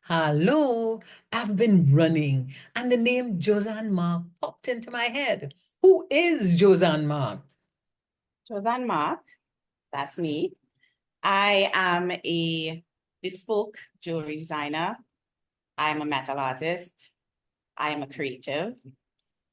Hello, I've been running and the name Joanne Mark popped into my head. Who is Joanne Mark? Joanne Mark, that's me. I am a bespoke jewelry designer. I am a metal artist. I am a creative.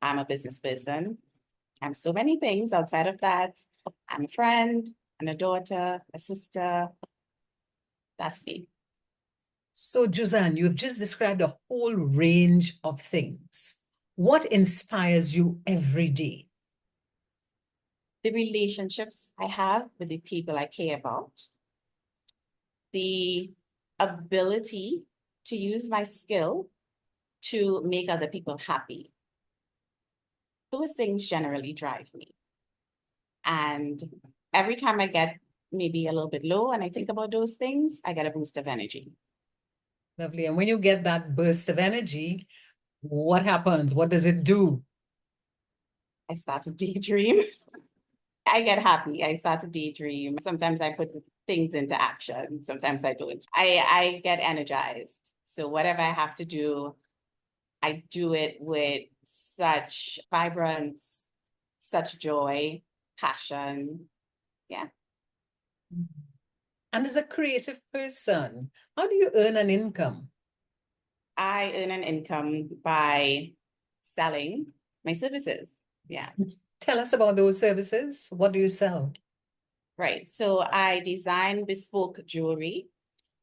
I'm a business person. I'm so many things outside of that. I'm a friend and a daughter, a sister. That's me. So, Joanne, you've just described a whole range of things. What inspires you every day? The relationships I have with the people I care about, the ability to use my skill to make other people happy. Those things generally drive me. And every time I get maybe a little bit low and I think about those things, I get a boost of energy. Lovely. And when you get that burst of energy, what happens? What does it do? I start to daydream. I get happy. I start to daydream. Sometimes I put the things into action. Sometimes I don't. I get energized. So whatever I have to do, I do it with such vibrance, such joy, passion. Yeah. And as a creative person, how do you earn an income? I earn an income by selling my services. Yeah. Tell us about those services. What do you sell? Right. So I design bespoke jewelry.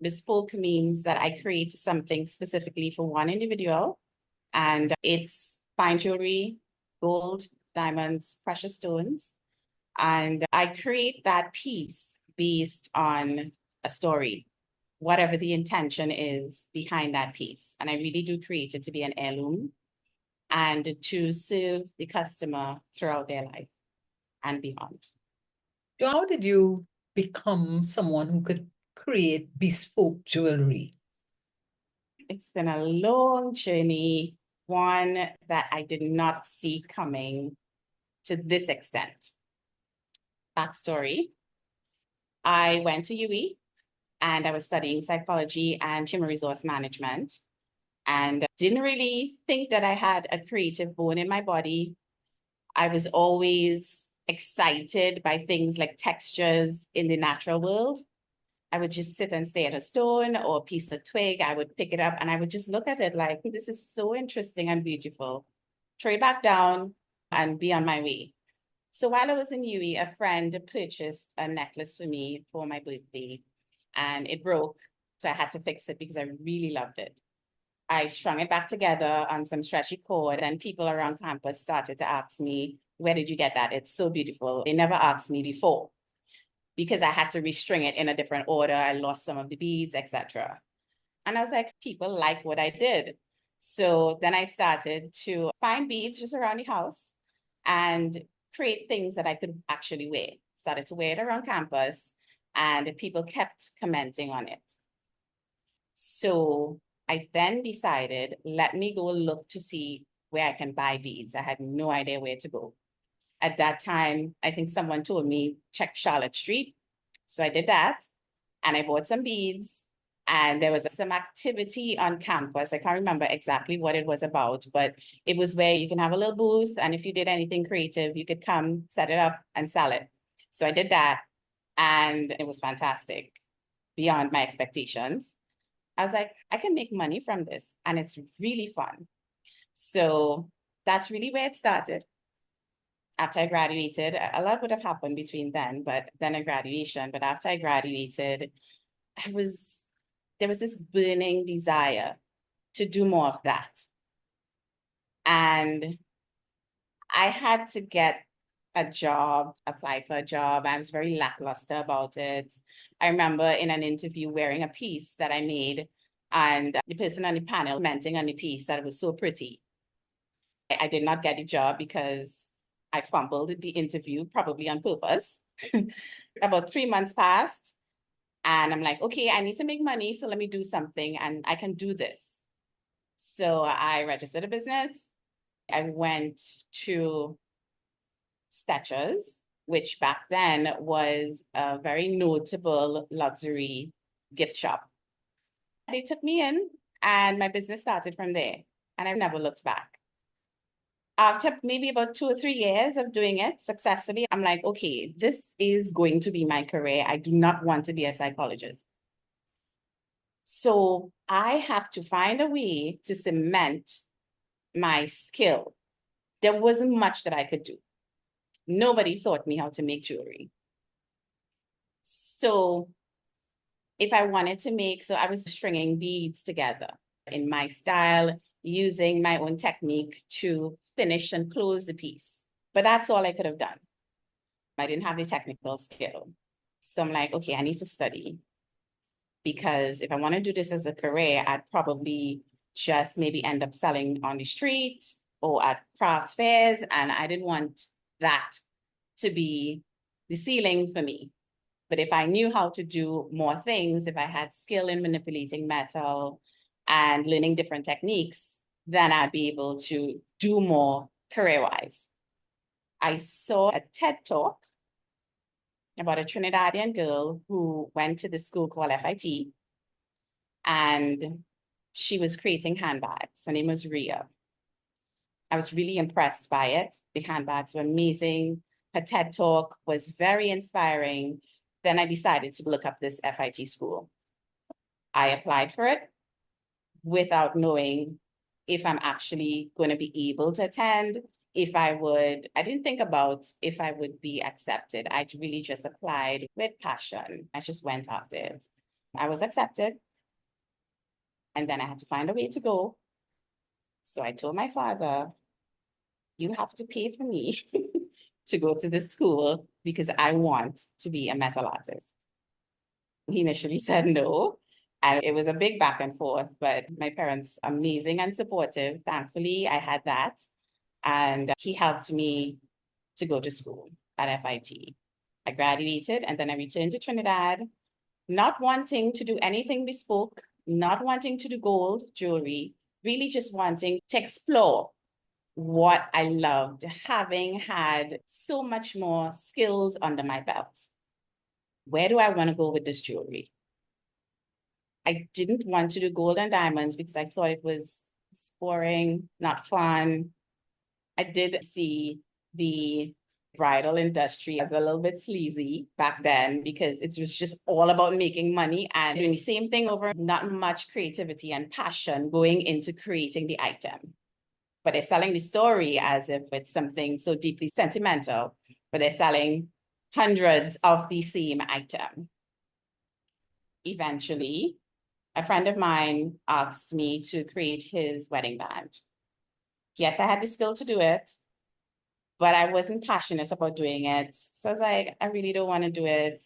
Bespoke means that I create something specifically for one individual, and it's fine jewelry, gold, diamonds, precious stones. And I create that piece based on a story, whatever the intention is behind that piece. And I really do create it to be an heirloom and to serve the customer throughout their life and beyond. So how did you become someone who could create bespoke jewelry? It's been a long journey, one that I did not see coming to this extent. Backstory, I went to UE and I was studying psychology and human resource management and didn't really think that I had a creative bone in my body. I was always excited by things like textures in the natural world. I would just sit and stare at a stone or a piece of twig. I would pick it up and I would just look at it like, this is so interesting and beautiful. Throw it back down and be on my way. So while I was in UE, a friend purchased a necklace for me for my birthday and it broke. So I had to fix it because I really loved it. I strung it back together on some stretchy cord, and people around campus started to ask me, where did you get that? It's so beautiful. They never asked me before because I had to restring it in a different order. I lost some of the beads, etc. And I was like, people like what I did. So then I started to find beads just around the house and create things that I could actually wear. Started to wear it around campus, and people kept commenting on it. So I then decided, let me go look to see where I can buy beads. I had no idea where to go. At that time, I think someone told me, check Charlotte Street. So I did that and I bought some beads. And there was some activity on campus. I can't remember exactly what it was about, but it was where you can have a little booth. And if you did anything creative, you could come set it up and sell it. So I did that. And it was fantastic, beyond my expectations. I was like, I can make money from this. And it's really fun. So that's really where it started. After I graduated, a lot would have happened between then, but then a graduation. But after I graduated, I was there was this burning desire to do more of that. And I had to get a job, apply for a job. I was very lackluster about it. I remember in an interview wearing a piece that I made, and the person on the panel commenting on the piece that it was so pretty. I did not get the job because I fumbled the interview, probably on purpose. About 3 months passed, and I'm like, okay, I need to make money, so let me do something, and I can do this. So I registered a business. I went to Skechers, which back then was a very notable luxury gift shop. They took me in And my business started from there. And I've never looked back. After maybe about 2 or 3 years of doing it successfully, I'm like, okay, this is going to be my career. I do not want to be a psychologist. So I have to find a way to cement my skill. There wasn't much that I could do. Nobody taught me how to make jewelry. So if I wanted to make, so I was stringing beads together in my style, using my own technique to finish and close the piece. But that's all I could have done. I didn't have the technical skill. So I'm like, okay, I need to study. Because if I want to do this as a career, I'd probably just maybe end up selling on the street or at craft fairs. And I didn't want that to be the ceiling for me. But if I knew how to do more things, if I had skill in manipulating metal and learning different techniques, then I'd be able to do more career-wise. I saw a TED Talk about a Trinidadian girl who went to the school called FIT, and she was creating handbags. Her name was Ria. I was really impressed by it. The handbags were amazing. Her TED Talk was very inspiring. Then I decided to look up this FIT school. I applied for it without knowing if I'm actually going to be able to attend, I didn't think about if I would be accepted. I really just applied with passion. I just went after it. I was accepted. And then I had to find a way to go. So I told my father, you have to pay for me to go to this school because I want to be a metal artist. He initially said no. And it was a big back and forth, but my parents, amazing and supportive. Thankfully, I had that. And he helped me to go to school at FIT. I graduated and then I returned to Trinidad, not wanting to do anything bespoke, not wanting to do gold jewelry, really just wanting to explore what I loved, having had so much more skills under my belt. Where do I want to go with this jewelry? I didn't want to do gold and diamonds because I thought it was boring, not fun. I did see the bridal industry as a little bit sleazy back then because it was just all about making money and doing the same thing over, not much creativity and passion going into creating the item. But they're selling the story as if it's something so deeply sentimental, but they're selling hundreds of the same item. Eventually, a friend of mine asked me to create his wedding band. Yes, I had the skill to do it, but I wasn't passionate about doing it. So I was like, I really don't want to do it.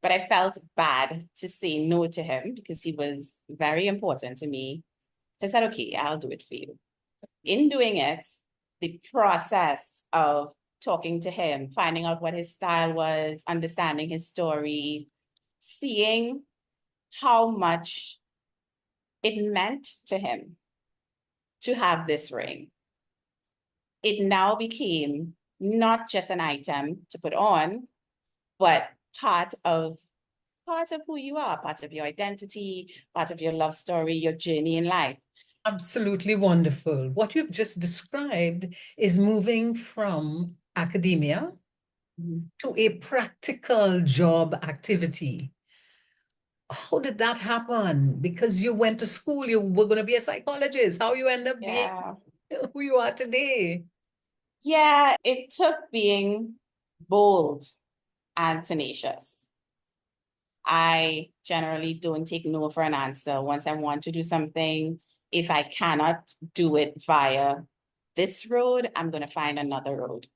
But I felt bad to say no to him because he was very important to me. So I said, okay, I'll do it for you. In doing it, the process of talking to him, finding out what his style was, understanding his story, seeing how much it meant to him to have this ring. It now became not just an item to put on, but part of who you are, part of your identity, part of your love story, your journey in life. Absolutely wonderful. What you've just described is moving from academia to a practical job activity. How did that happen? Because you went to school, you were going to be a psychologist. How you end up being who you are today? Yeah, it took being bold and tenacious. I generally don't take no for an answer. Once I want to do something, if I cannot do it via this road, I'm going to find another road.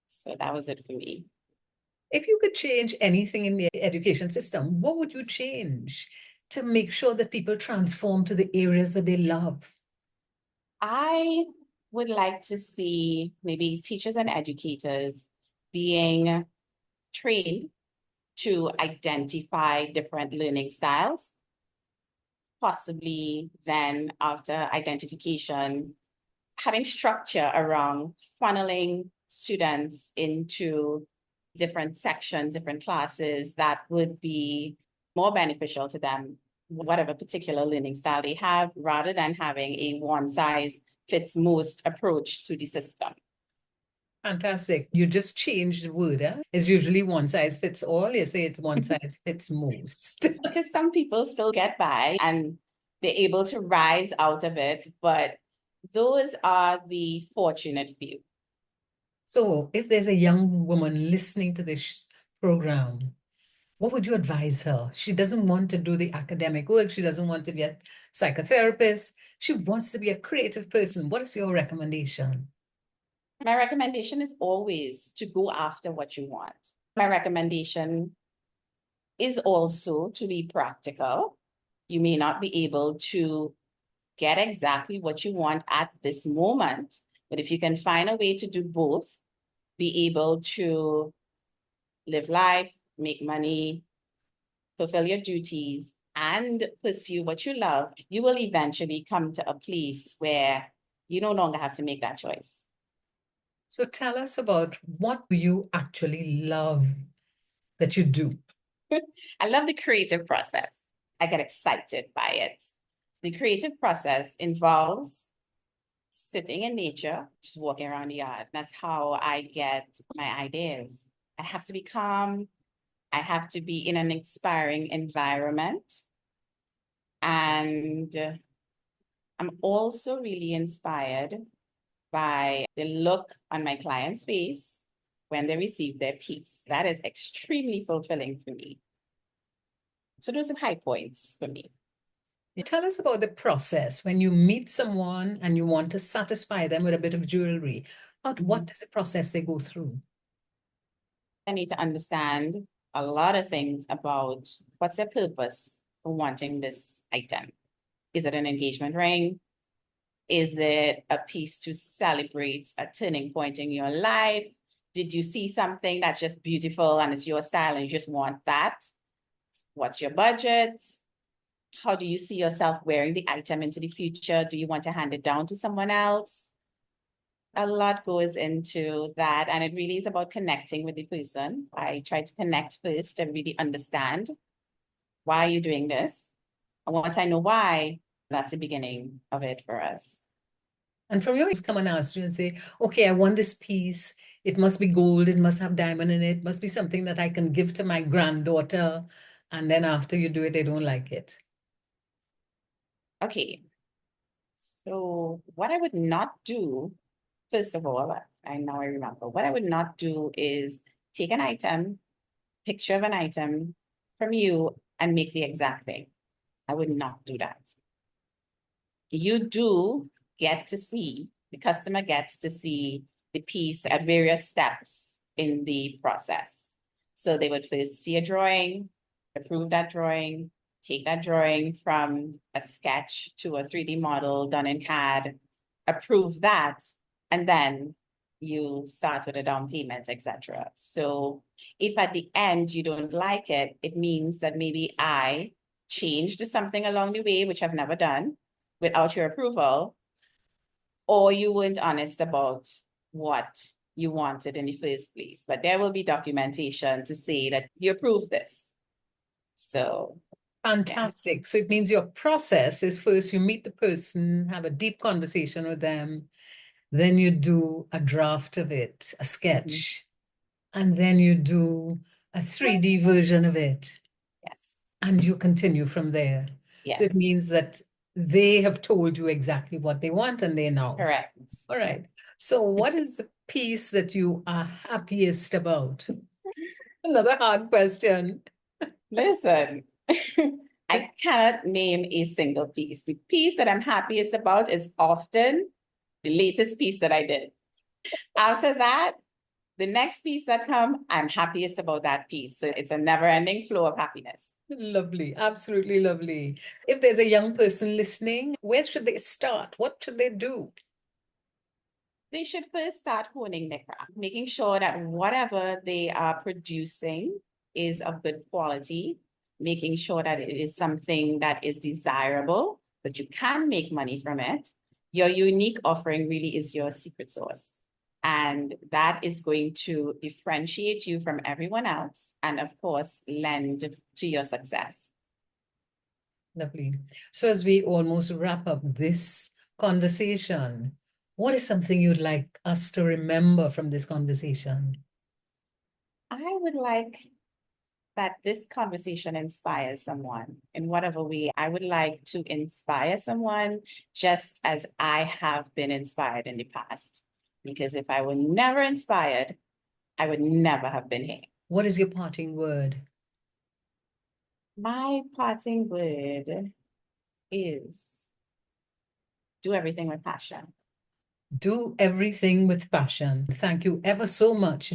So that was it for me. If you could change anything in the education system, what would you change to make sure that people transform to the areas that they love? I would like to see maybe teachers and educators being trained to identify different learning styles. Possibly then after identification, having structure around funneling students into different sections, different classes that would be more beneficial to them whatever particular learning style they have, rather than having a one-size-fits-most approach to the system. Fantastic. You just changed the word. It's usually one size fits all. You say it's one size fits most. Because some people still get by and they're able to rise out of it, but those are the fortunate few. So, if there's a young woman listening to this program, what would you advise her? She doesn't want to do the academic work. She doesn't want to be a psychotherapist. She wants to be a creative person. What is your recommendation? My recommendation is always to go after what you want. My recommendation is also to be practical. You may not be able to get exactly what you want at this moment, but if you can find a way to do both, be able to live life, make money, fulfill your duties, and pursue what you love, you will eventually come to a place where you no longer have to make that choice. So tell us about what you actually love that you do. I love the creative process. I get excited by it. The creative process involves sitting in nature, just walking around the yard. That's how I get my ideas. I have to be calm. I have to be in an inspiring environment. And I'm also really inspired by the look on my client's face when they receive their piece. That is extremely fulfilling for me. So those are high points for me. Tell us about the process when you meet someone and you want to satisfy them with a bit of jewelry. What is the process they go through? I need to understand a lot of things about what's their purpose for wanting this item. Is it an engagement ring? Is it a piece to celebrate a turning point in your life? Did you see something that's just beautiful and it's your style and you just want that? What's your budget? How do you see yourself wearing the item into the future? Do you want to hand it down to someone else? A lot goes into that, and it really is about connecting with the person. I try to connect first and really understand why you're doing this. And once I know why, that's the beginning of it for us. And from your come and ask you and say, okay, I want this piece. It must be gold. It must have diamond in it. It must be something that I can give to my granddaughter. And then after you do it, they don't like it. Okay. So what I would not do, first of all, I now I remember, what I would not do is take an item, picture of an item from you and make the exact thing. I would not do that. You do get to see, the customer gets to see the piece at various steps in the process. So they would first see a drawing, approve that drawing, take that drawing from a sketch to a 3D model done in CAD, approve that, and then you start with a down payment, etc. So if at the end you don't like it, it means that maybe I changed something along the way, which I've never done, without your approval, or you weren't honest about what you wanted in the first place. But there will be documentation to say that you approve this. So fantastic. Yeah. So it means your process is first you meet the person, have a deep conversation with them, then you do a draft of it, a sketch, and then you do a 3D version of it. Yes. And you continue from there. Yes. So it means that they have told you exactly what they want and they know. Correct. All right. So what is the piece that you are happiest about? Another hard question. Listen, I cannot name a single piece. The piece that I'm happiest about is often the latest piece that I did. After that, the next piece that comes, I'm happiest about that piece. So it's a never-ending flow of happiness. Lovely, absolutely lovely. If there's a young person listening, where should they start? What should they do? They should first start honing their craft, making sure that whatever they are producing is of good quality, making sure that it is something that is desirable, that you can make money from it. Your unique offering really is your secret sauce. And that is going to differentiate you from everyone else and, of course, lend to your success. Lovely. So as we almost wrap up this conversation, what is something you'd like us to remember from this conversation? I would like that this conversation inspires someone in whatever way. I would like to inspire someone just as I have been inspired in the past. Because if I were never inspired, I would never have been here. What is your parting word? My parting word is do everything with passion. Do everything with passion. Thank you ever so much,